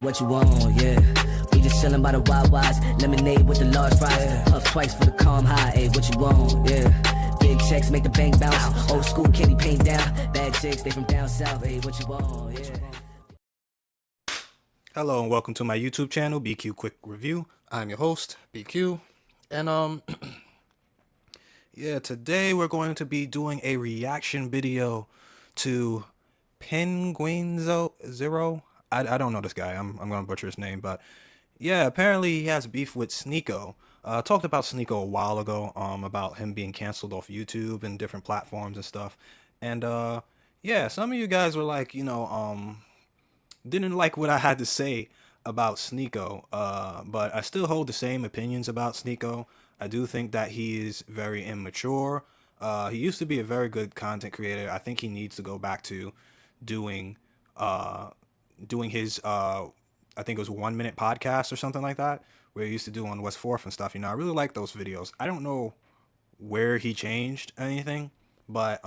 What you want, yeah. We just chillin' by the WaWas, lemonade with the large fries. Puff twice for the calm high, ayy, what you want, yeah. Big checks make the bank bounce. Old school candy paint down. Bad chicks, they from down south, ayy, what you want, yeah. Hello and welcome to my YouTube channel, BQ Quick Review. I'm your host, BQ. And yeah, today we're going to be doing a reaction video to Penguinzo Zero. I don't know this guy. I'm gonna butcher his name, but yeah, apparently he has beef with Sneako. Talked about Sneako a while ago, about him being canceled off YouTube and different platforms and stuff. And yeah, some of you guys were like, didn't like what I had to say about Sneako, but I still hold the same opinions about Sneako. I do think that he is very immature. He used to be a very good content creator. I think he needs to go back to doing his I think it was 1 minute podcast or something like that, where he used to do on West 4th and stuff. I really like those videos. I don't know where he changed anything, but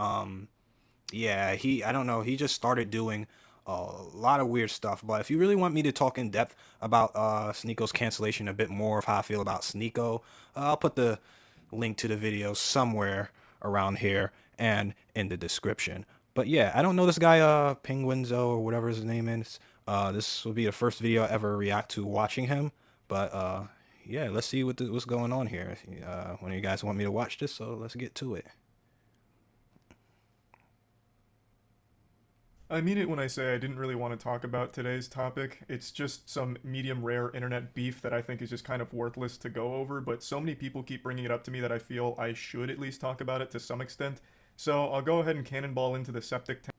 yeah, I don't know, he just started doing a lot of weird stuff. But if you really want me to talk in depth about Sneako's cancellation, a bit more of how I feel about Sneako, I'll put the link to the video somewhere around here and in the description. But yeah, I don't know this guy, Penguinzo or whatever his name is. This will be the first video I ever react to watching him. But yeah, let's see what's going on here. One of you guys want me to watch this, so let's get to it. I mean it when I say I didn't really want to talk about today's topic. It's just some medium rare internet beef that I think is just kind of worthless to go over, but so many people keep bringing it up to me that I feel I should at least talk about it to some extent. So I'll go ahead and cannonball into the septic tank.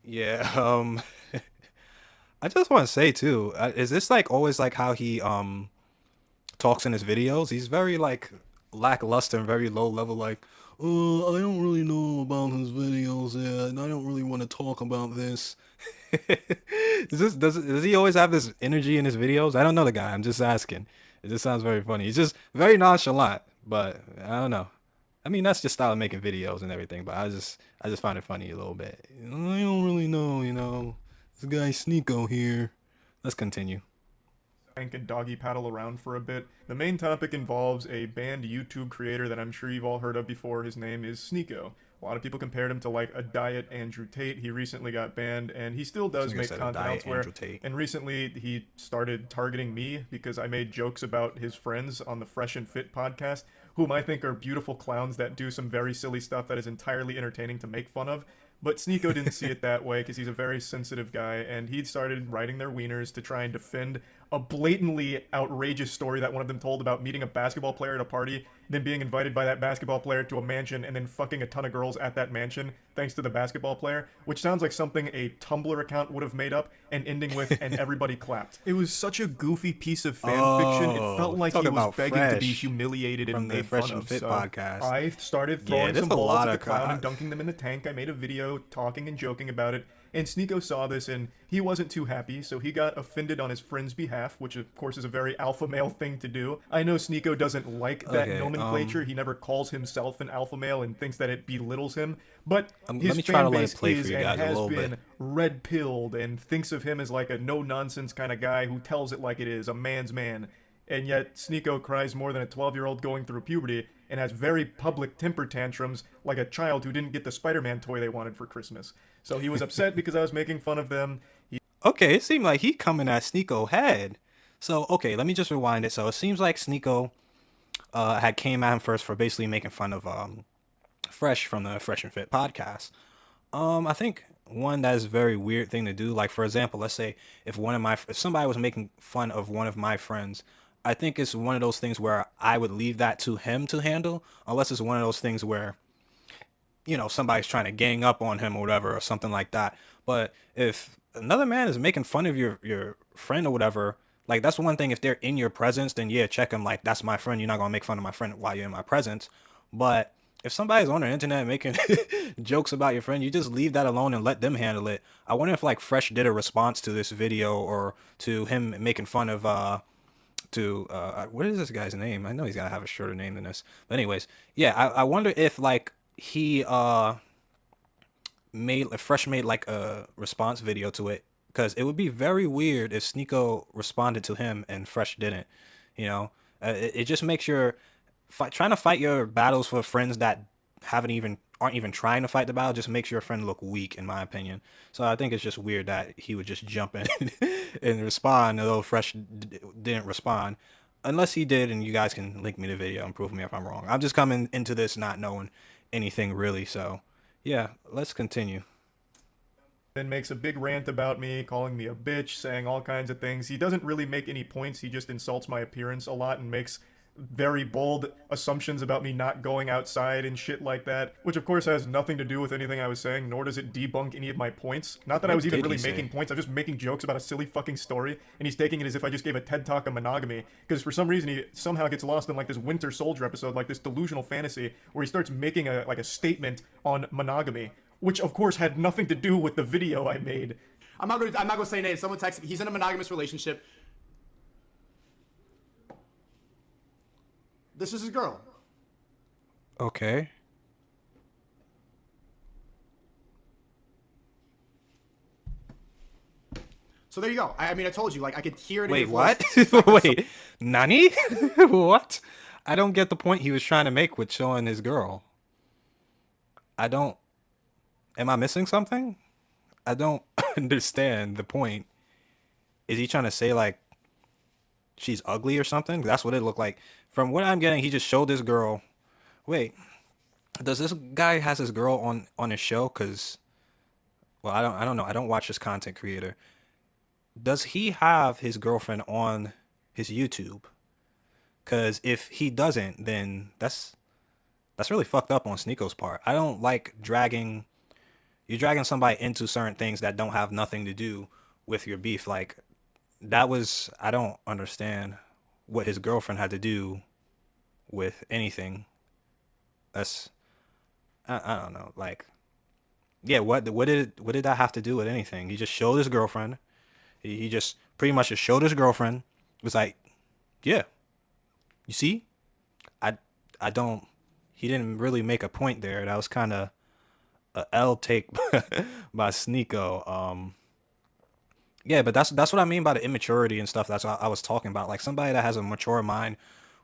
Yeah, I just want to say too, is this like always like how he talks in his videos? He's very like lackluster and very low level, like, I don't really know about his videos yet, and I don't really want to talk about this. Does he always have this energy in his videos? I don't know the guy, I'm just asking. It just sounds very funny. He's just very nonchalant, but I don't know. I mean, that's just style of making videos and everything, but I just find it funny a little bit. I don't really know, this guy Sneako here. Let's continue. And doggy paddle around for a bit. The main topic involves a banned YouTube creator that I'm sure you've all heard of before. His name is Sneako. A lot of people compared him to like a diet Andrew Tate. He recently got banned, and he still does make content elsewhere. And recently he started targeting me because I made jokes about his friends on the Fresh and Fit podcast, whom I think are beautiful clowns that do some very silly stuff that is entirely entertaining to make fun of. But Sneako didn't see it that way because he's a very sensitive guy, and he'd started writing their wieners to try and defend a blatantly outrageous story that one of them told about meeting a basketball player at a party, then being invited by that basketball player to a mansion, and then fucking a ton of girls at that mansion thanks to the basketball player, which sounds like something a Tumblr account would have made up, and ending with, and everybody clapped. It was such a goofy piece of fan fiction, it felt like he was begging to be humiliated and made fun of. Fit podcast. I started throwing some balls at the clown and dunking them in the tank. I made a video talking and joking about it, and Sneako saw this and he wasn't too happy, so he got offended on his friend's behalf, which of course is a very alpha male thing to do. I know Sneako doesn't like that nomenclature. He never calls himself an alpha male and thinks that it belittles him, but his fan base is and has been red-pilled and thinks of him as like a no-nonsense kind of guy who tells it like it is, a man's man. And yet Sneako cries more than a 12-year-old going through puberty and has very public temper tantrums like a child who didn't get the Spider-Man toy they wanted for Christmas. So he was upset because I was making fun of them. Okay, it seemed like he coming at Sneako head. So, okay, let me just rewind it. So it seems like Sneako had came at him first for basically making fun of Fresh from the Fresh and Fit podcast. I think one that is a very weird thing to do. Like, for example, let's say if somebody was making fun of one of my friends, I think it's one of those things where I would leave that to him to handle, unless it's one of those things where, somebody's trying to gang up on him or whatever or something like that. But if another man is making fun of your friend or whatever, like, that's one thing. If they're in your presence, then yeah, check them. Like, that's my friend. You're not gonna make fun of my friend while you're in my presence. But if somebody's on the internet making jokes about your friend, you just leave that alone and let them handle it. I wonder if like Fresh did a response to this video or to him making fun of what is this guy's name? I know he's gotta have a shorter name than this. But anyways, yeah, I wonder if like he Fresh made like a response video to it because it would be very weird if Sneako responded to him and Fresh didn't. You know, it just makes your trying to fight your battles for friends that aren't even trying to fight the battle just makes your friend look weak, in my opinion. So I think it's just weird that he would just jump in and respond, although Fresh didn't respond. Unless he did, and you guys can link me the video and prove me if I'm wrong. I'm just coming into this not knowing anything really, so yeah, let's continue. Then makes a big rant about me, calling me a bitch, saying all kinds of things. He doesn't really make any points, he just insults my appearance a lot and makes very bold assumptions about me not going outside and shit like that, which of course has nothing to do with anything I was saying, nor does it debunk any of my points. Not that I was even really making points, I was just making jokes about a silly fucking story, and he's taking it as if I just gave a TED Talk on monogamy, because for some reason he somehow gets lost in like this Winter Soldier episode, like this delusional fantasy, where he starts making a statement on monogamy, which of course had nothing to do with the video I made. I'm not gonna say names. Someone texted me. He's in a monogamous relationship. This is his girl. Okay. So there you go. I mean, I told you, like, I could hear it in Wait, your what? voice. Wait, Nani? What? I don't get the point he was trying to make with showing his girl. Am I missing something? I don't understand the point. Is he trying to say, like, she's ugly or something? That's what it looked like. From what I'm getting, he just showed this girl. Wait, does this guy has his girl on his show? Cause, well, I don't know. I don't watch this content creator. Does he have his girlfriend on his YouTube? Cause if he doesn't, then that's really fucked up on Sneako's part. I don't like dragging somebody into certain things that don't have nothing to do with your beef. Like, I don't understand what his girlfriend had to do with anything. I don't know. Like, yeah, what did that have to do with anything? He just showed his girlfriend. He just pretty much just showed his girlfriend. It was like, yeah, you see, I don't. He didn't really make a point there. That was kind of a L take by Sneako. Yeah, but that's what I mean by the immaturity and stuff. That's what I was talking about. Like, somebody that has a mature mind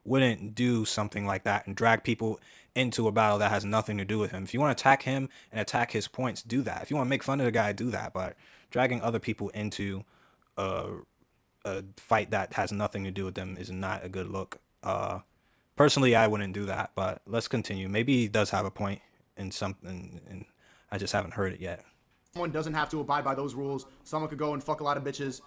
wouldn't do something like that and drag people into a battle that has nothing to do with him. If you want to attack him and attack his points, do that. If you want to make fun of the guy, do that. But dragging other people into a fight that has nothing to do with them is not a good look. Personally, I wouldn't do that. But let's continue. Maybe he does have a point in something, and I just haven't heard it yet. Someone doesn't have to abide by those rules. Someone could go and fuck a lot of bitches.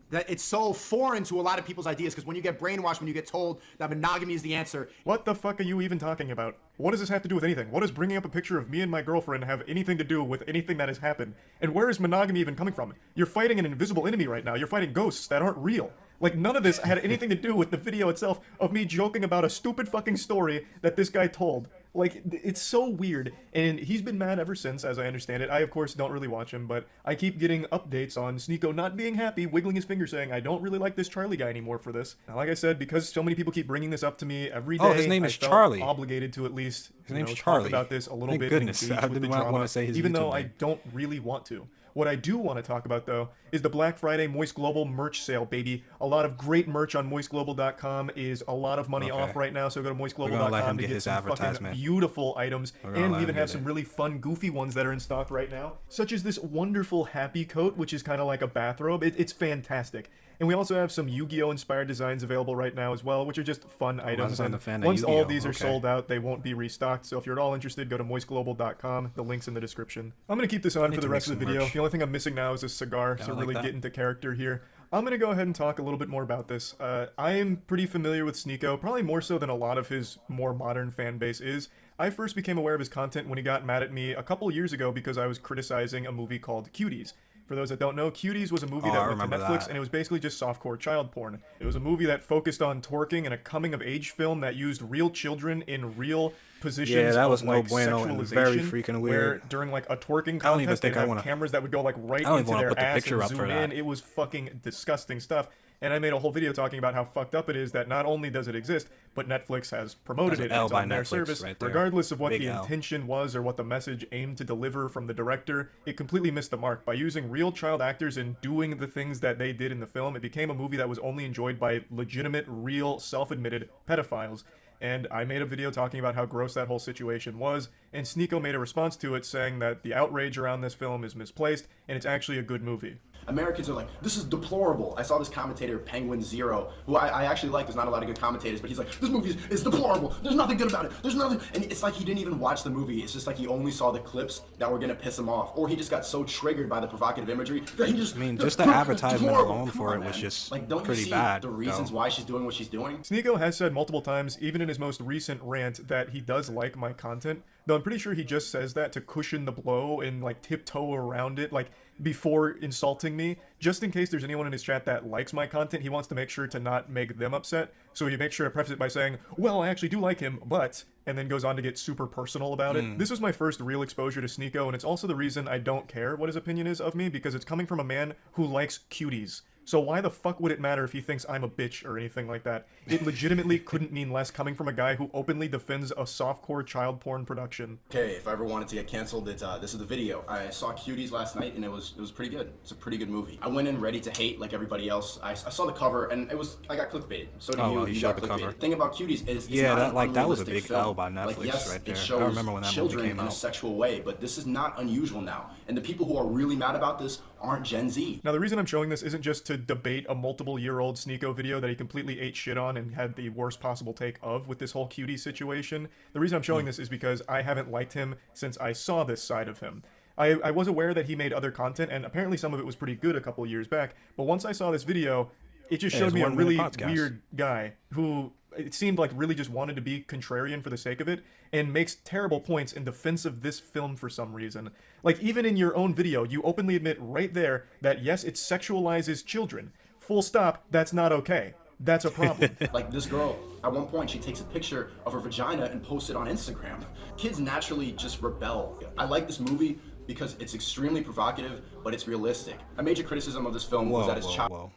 That it's so foreign to a lot of people's ideas, because when you get brainwashed, when you get told that monogamy is the answer. What the fuck are you even talking about? What does this have to do with anything? What does bringing up a picture of me and my girlfriend have anything to do with anything that has happened? And where is monogamy even coming from? You're fighting an invisible enemy right now. You're fighting ghosts that aren't real. Like, none of this had anything to do with the video itself of me joking about a stupid fucking story that this guy told. Like, it's so weird, and he's been mad ever since, as I understand it. I, of course, don't really watch him, but I keep getting updates on Sneako not being happy, wiggling his finger, saying, I don't really like this Charlie guy anymore for this. Now, like I said, because so many people keep bringing this up to me every day, his name is I felt Charlie. obligated to at least Charlie. talk about this a little Thank bit goodness. and engage I with the didn't want drama, to say his even YouTube though I name. don't really want to. What I do want to talk about, though, is the Black Friday Moist Global merch sale, baby. A lot of great merch on moistglobal.com is a lot of money off right now, so go to moistglobal.com to get some fucking beautiful items, and we even have some really fun, goofy ones that are in stock right now, such as this wonderful Happy Coat, which is kind of like a bathrobe. It's fantastic. And we also have some Yu-Gi-Oh! Inspired designs available right now as well, which are just fun items. And once all of these are sold out, they won't be restocked. So if you're at all interested, go to moistglobal.com. The link's in the description. I'm going to keep this on for the rest of the video. The only thing I'm missing now is a cigar, so really get into character here. I'm going to go ahead and talk a little bit more about this. I am pretty familiar with Sneako, probably more so than a lot of his more modern fan base is. I first became aware of his content when he got mad at me a couple years ago because I was criticizing a movie called Cuties. For those that don't know, Cuties was a movie that went to Netflix, and it was basically just softcore child porn. It was a movie that focused on twerking and a coming-of-age film that used real children in real positions Yeah, that of, was no like, bueno and very sexualization, freaking where weird. during like a twerking I don't even contest they think I have wanna. cameras that would go like right I don't even into wanna their put the ass picture and up for zoom that. in. It was fucking disgusting stuff. And I made a whole video talking about how fucked up it is that not only does it exist, but Netflix has promoted That's it an L and it's by on their Netflix service. right there. Regardless of what Big the L. intention was or what the message aimed to deliver from the director, it completely missed the mark. By using real child actors and doing the things that they did in the film, it became a movie that was only enjoyed by legitimate, real, self-admitted pedophiles. And I made a video talking about how gross that whole situation was, and Sneako made a response to it saying that the outrage around this film is misplaced, and it's actually a good movie. Americans are like, this is deplorable. I saw this commentator, Penguin Zero, who I actually like. There's not a lot of good commentators, but he's like, this movie is deplorable. There's nothing good about it. There's nothing. And it's like he didn't even watch the movie. It's just like he only saw the clips that were going to piss him off. Or he just got so triggered by the provocative imagery that he just... I mean, just the advertisement alone for it was man. just like, don't pretty you see bad, the reasons though. why she's doing what she's doing? Sneako has said multiple times, even in his most recent rant, that he does like my content, though I'm pretty sure he just says that to cushion the blow and like tiptoe around it, like before insulting me, just in case there's anyone in his chat that likes my content. He wants to make sure to not make them upset, so he makes sure to preface it by saying, well, I actually do like him, but, and then goes on to get super personal about it. This was my first real exposure to Sneako, and it's also the reason I don't care what his opinion is of me, because it's coming from a man who likes cuties. So why the fuck would it matter if he thinks I'm a bitch or anything like that? It legitimately couldn't mean less coming from a guy who openly defends a softcore child porn production. Okay, if I ever wanted to get canceled, this is the video. I saw Cuties last night, and it was pretty good. It's a pretty good movie. I went in ready to hate like everybody else. I saw the cover, and I got clickbaited. So did Oh, you. well, you You shot got the cover. clickbaited. The thing about Cuties is it's Yeah, not that was a unrealistic big film. L by Netflix yes, right there. It I shows remember when that movie children came in a out. sexual way, but this is not unusual now. And the people who are really mad about this aren't Gen Z. Now, the reason I'm showing this isn't just to debate a multiple-year-old Sneako video that he completely ate shit on and had the worst possible take of with this whole cutie situation. The reason I'm showing this is because I haven't liked him since I saw this side of him. I was aware that he made other content, and apparently some of it was pretty good a couple years back, but once I saw this video, it just showed it's me a 1 minute really podcast. weird guy who it seemed like really just wanted to be contrarian for the sake of it and makes terrible points in defense of this film for some reason. Like, even in your own video, you openly admit right there that yes, it sexualizes children. Full stop, that's not okay. That's a problem. Like this girl, at one point she takes a picture of her vagina and posts it on Instagram. Kids naturally just rebel. I like this movie because it's extremely provocative, but it's realistic. A major criticism of this film was that it's child.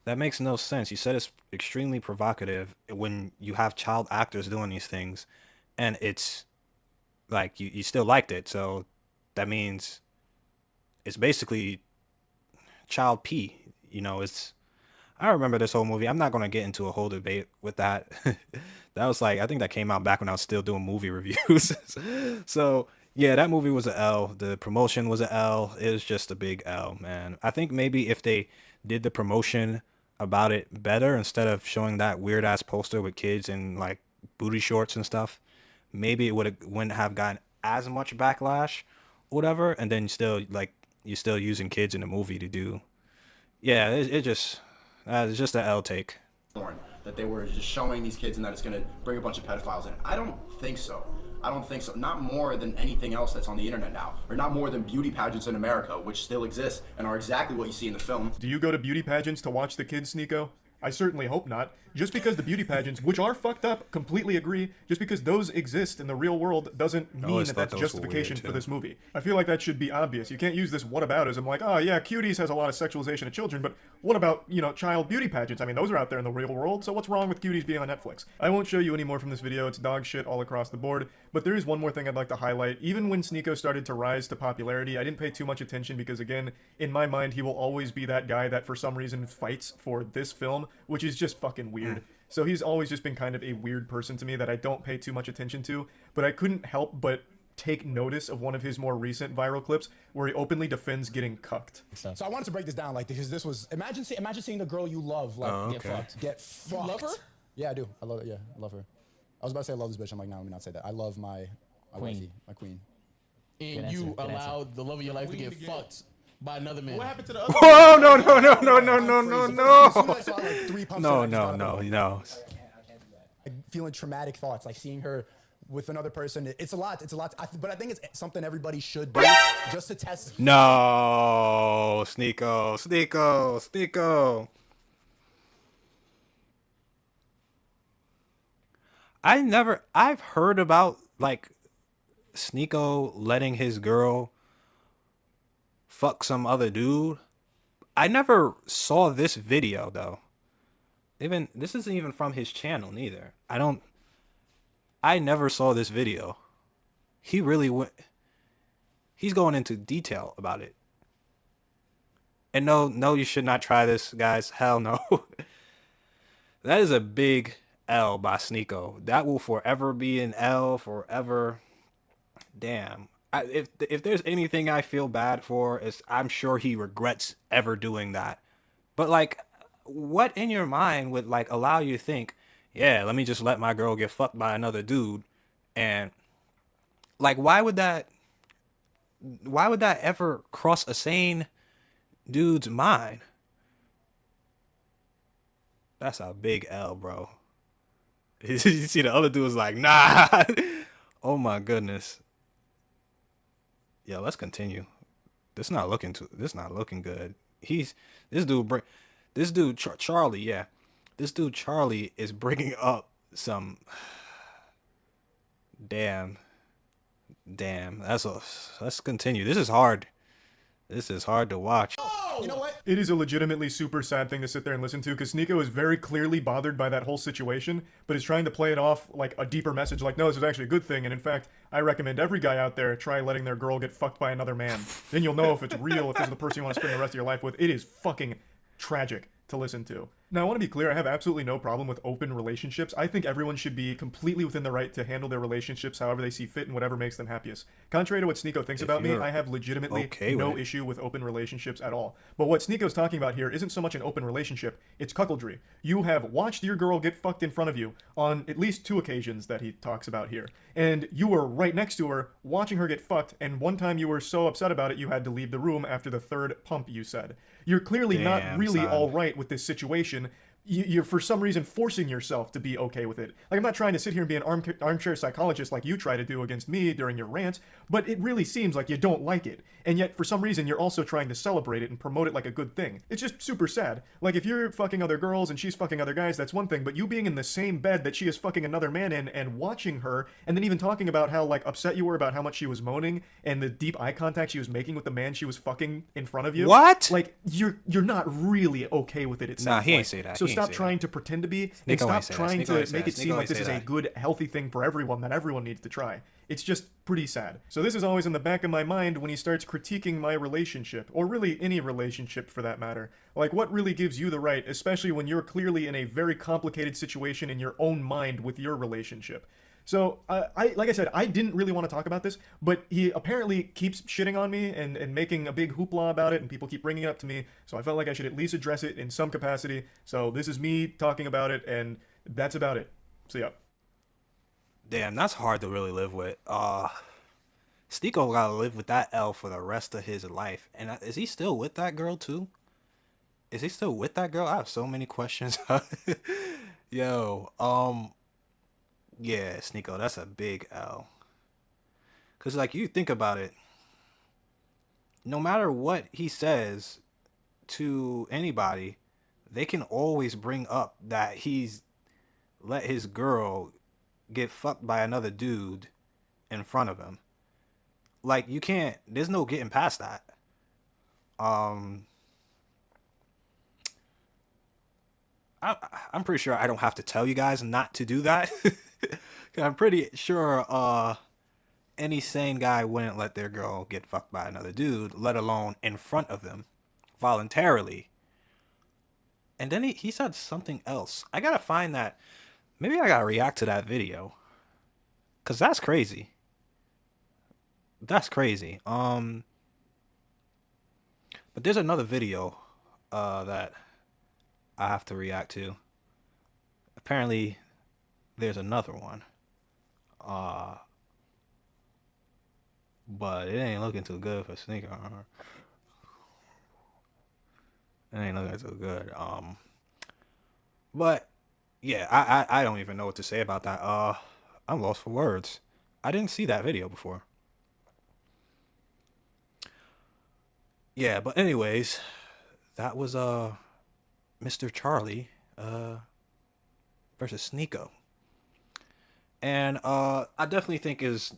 That makes no sense. You said it's extremely provocative when you have child actors doing these things, and it's like you still liked it. So that means it's basically child P. You know, I remember this whole movie. I'm not going to get into a whole debate with that. That was like, I think that came out back when I was still doing movie reviews. So yeah, that movie was an L. The promotion was an L. It was just a big L, man. I think maybe if they did the promotion about it better instead of showing that weird ass poster with kids in like booty shorts and stuff, maybe it wouldn't have gotten as much backlash or whatever. And then still like you're still using kids in the movie to do. Yeah, it's just an L take. That they were just showing these kids and that it's going to bring a bunch of pedophiles in. I don't think so. I don't think so. Not more than anything else that's on the internet now, or not more than beauty pageants in America, which still exist and are exactly what you see in the film. Do you go to beauty pageants to watch the kids, Sneako? I certainly hope not. Just because the beauty pageants, which are fucked up, completely agree, just because those exist in the real world doesn't mean that that's justification for this movie. I feel like that should be obvious. You can't use this whataboutism like, oh yeah, Cuties has a lot of sexualization of children, but what about, you know, child beauty pageants? I mean, those are out there in the real world, so what's wrong with Cuties being on Netflix? I won't show you any more from this video, it's dog shit all across the board, but there is one more thing I'd like to highlight. Even when Sneako started to rise to popularity, I didn't pay too much attention because, again, in my mind, he will always be that guy that for some reason fights for this film, which is just fucking weird. So he's always just been kind of a weird person to me that I don't pay too much attention to, but I couldn't help but take notice of one of his more recent viral clips where he openly defends getting cucked. So I wanted to break this down, like, because this was, imagine seeing the girl you love, like, get fucked. You love her? Yeah, I do. I love it. Yeah, I love her. I was about to say I love this bitch. I'm like, no, let me not say that. I love my queen. wifey, my queen. And you allowed the love of your life to get fucked by another man. What happened to the other? Oh no no no no no no no no. Like, feeling traumatic thoughts, like seeing her with another person. It's a lot. It's a lot. But I think it's something everybody should do just to test. No, Sneako. I've heard about like Sneako letting his girl fuck some other dude. I never saw this video though. Even this isn't even from his channel neither. I never saw this video. He really went, he's going into detail about it. And no, you should not try this, guys. Hell no. That is a big L by Sneako. That will forever be an L forever. Damn. If there's anything I feel bad for, is I'm sure he regrets ever doing that. But like, what in your mind would like allow you to think, yeah, let me just let my girl get fucked by another dude? And like, why would that ever cross a sane dude's mind? That's a big L, bro. You see the other dude was like, nah. Oh my goodness. Yeah, let's continue. This not looking good. Charlie, yeah. This dude Charlie is bringing up some damn. Let's continue. This is hard. This is hard to watch. You know what? It is a legitimately super sad thing to sit there and listen to, because Sneako is very clearly bothered by that whole situation, but is trying to play it off like a deeper message, like, no, this is actually a good thing, and in fact, I recommend every guy out there try letting their girl get fucked by another man. Then you'll know if it's real, if this is the person you want to spend the rest of your life with. It is fucking tragic to listen to. Now, I want to be clear, I have absolutely no problem with open relationships. I think everyone should be completely within the right to handle their relationships however they see fit and whatever makes them happiest. Contrary to what Sneako thinks about me, I have legitimately no issue with open relationships at all. But what Sneako's talking about here isn't so much an open relationship, it's cuckoldry. You have watched your girl get fucked in front of you on at least 2 occasions that he talks about here. And you were right next to her, watching her get fucked, and one time you were so upset about it you had to leave the room after the 3rd pump, you said. You're clearly not really all right with this situation. You're for some reason forcing yourself to be okay with it. Like, I'm not trying to sit here and be an armchair psychologist like you try to do against me during your rants, but it really seems like you don't like it. And yet, for some reason, you're also trying to celebrate it and promote it like a good thing. It's just super sad. Like, if you're fucking other girls and she's fucking other guys, that's one thing, but you being in the same bed that she is fucking another man in and watching her, and then even talking about how, like, upset you were about how much she was moaning and the deep eye contact she was making with the man she was fucking in front of you. What? Like, you're not really okay with it, it sounds like. Nah, he ain't say that. So stop trying to pretend to be, and stop trying to make it seem like this is a good, healthy thing for everyone that everyone needs to try. It's just pretty sad. So this is always in the back of my mind when he starts critiquing my relationship, or really any relationship for that matter. Like, what really gives you the right, especially when you're clearly in a very complicated situation in your own mind with your relationship? So, like I said, I didn't really want to talk about this, but he apparently keeps shitting on me and making a big hoopla about it, and people keep bringing it up to me, so I felt like I should at least address it in some capacity. So this is me talking about it, and that's about it. So yeah. Damn, that's hard to really live with. Sneako gotta live with that L for the rest of his life. And is he still with that girl too? Is he still with that girl? I have so many questions. Yo, yeah, Sneako, that's a big L. Cause like, you think about it, no matter what he says to anybody, they can always bring up that he's let his girl get fucked by another dude in front of him. Like, you can't, there's no getting past that. I'm pretty sure I don't have to tell you guys not to do that. I'm pretty sure any sane guy wouldn't let their girl get fucked by another dude, let alone in front of them, voluntarily. And then he said something else. I gotta find that. Maybe I gotta react to that video, cause that's crazy. That's crazy. But there's another video that I have to react to. Apparently, there's another one. But it ain't looking too good for Sneako. It ain't looking too good. But yeah, I don't even know what to say about that. I'm lost for words. I didn't see that video before. Yeah, but anyways, that was Mr. Charlie versus Sneako. And I definitely think Sneako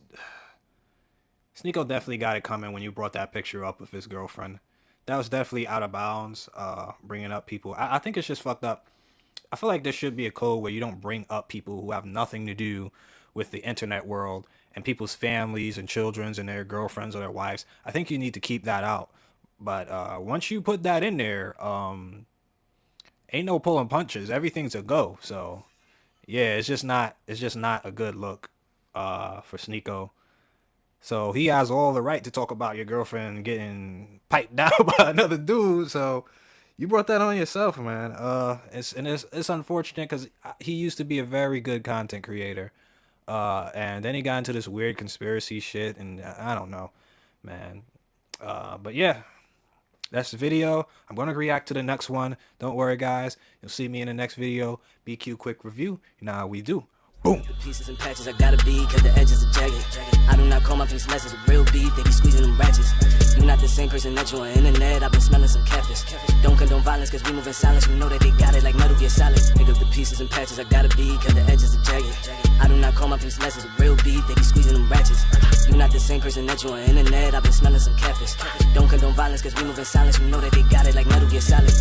definitely got it coming when you brought that picture up with his girlfriend. That was definitely out of bounds, bringing up people. I think it's just fucked up. I feel like there should be a code where you don't bring up people who have nothing to do with the internet world and people's families and children's and their girlfriends or their wives. I think you need to keep that out. But once you put that in there, ain't no pulling punches. Everything's a go. So yeah, it's just not a good look for Sneako. So he has all the right to talk about your girlfriend getting piped down by another dude. So you brought that on yourself, man. It's unfortunate because he used to be a very good content creator. And then he got into this weird conspiracy shit, and I don't know, man. But yeah, that's the video. I'm gonna react to the next one. Don't worry, guys. You'll see me in the next video. BQ quick review. You know how we do. Boom. The pieces and patches I gotta be, cause the edges are jagged. I do not call my piece lessons with real beef, they be squeezing them ratchets. You not the same person that you on the internet, I've been smelling some catfish. Don't condone violence, cause we move in silence, we know that they got it like Metal Gear Solid. Pick up the pieces and patches I gotta be, cause the edges are jagged. I do not call my piece lessons with real beef, they be squeezing them ratchets. You not the same person that you on the internet, I've been smelling some catfish. Don't condone violence, cause we move in silence, we know that they got it like Metal Gear Solid.